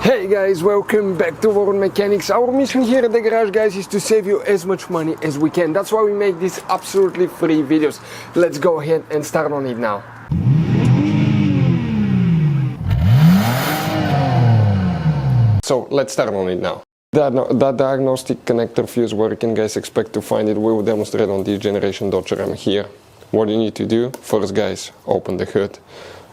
Hey guys, welcome back to World Mechanics. Our mission here at the garage, guys, is to save you as much money as we can. That's why we make these absolutely free videos. Let's go ahead and start on it now. So let's start on it now. That diagnostic connector fuse working, guys, expect to find it. We will demonstrate on this generation Dodge Ram here. What you need to do first, guys, open the hood.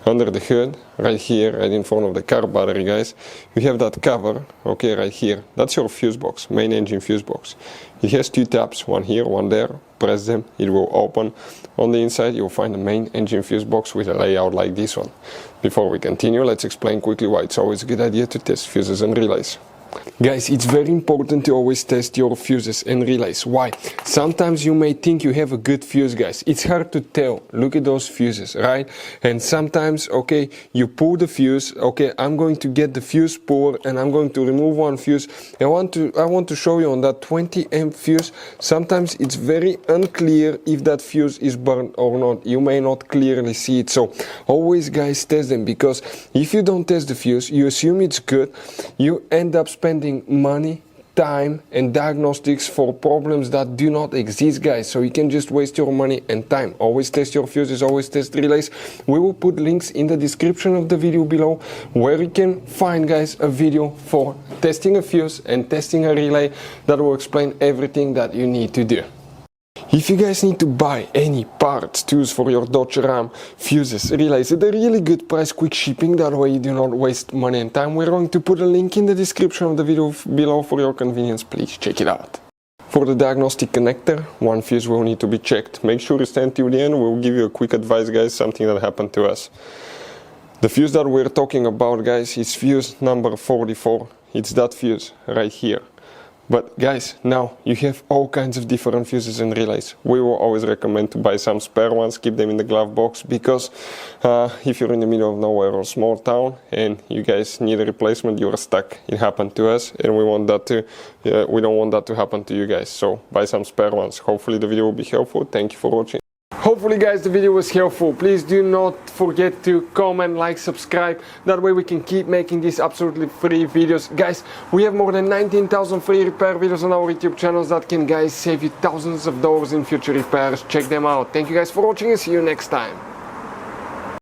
Under the hood, right here, right in front of the car battery, guys, you have that cover, okay, right here. That's your fuse box, main engine fuse box. It has two tabs, one here, one there. Press them, it will open. On the inside, you'll find the main engine fuse box with a layout like this one. Before we continue, let's explain quickly why it's always a good idea to test fuses and relays. Guys, it's very important to always test your fuses and relays. Why? Sometimes you may think you have a good fuse, guys. It's hard to tell. Look at those fuses, right? And sometimes, okay, you pull the fuse. Okay, I'm going to get the fuse puller and I'm going to remove one fuse. I want to show you on that 20 amp fuse. Sometimes it's very unclear if that fuse is burned or not. You may not clearly see it. So always, guys, test them, because if you don't test the fuse, you assume it's good. You end up spending money, time and diagnostics for problems that do not exist, guys. So you can just waste your money and time. Always test your fuses, always test relays. We will put links in the description of the video below where you can find, guys, a video for testing a fuse and testing a relay that will explain everything that you need to do. If you guys need to buy any parts, tools for your Dodge Ram, fuses, relays at a really good price, quick shipping, that way you do not waste money and time, we're going to put a link in the description of the video below for your convenience. Please check it out. For the diagnostic connector, one fuse will need to be checked. Make sure you stand till the end. We'll give you a quick advice, guys, something that happened to us. The fuse that we're talking about, guys, is fuse number 44. It's that fuse right here. But guys, now you have all kinds of different fuses and relays. We will always recommend to buy some spare ones, keep them in the glove box, because if you're in the middle of nowhere or small town and you guys need a replacement, you're stuck. It happened to us, and we want that to, we don't want that to happen to you guys. So buy some spare ones. Hopefully the video will be helpful. Thank you for watching. Hopefully, guys, the video was helpful. Please do not forget to comment, like, subscribe. That way we can keep making these absolutely free videos. Guys, we have more than 19,000 free repair videos on our YouTube channels that can, guys, save you thousands of dollars in future repairs. Check them out. Thank you guys for watching and see you next time.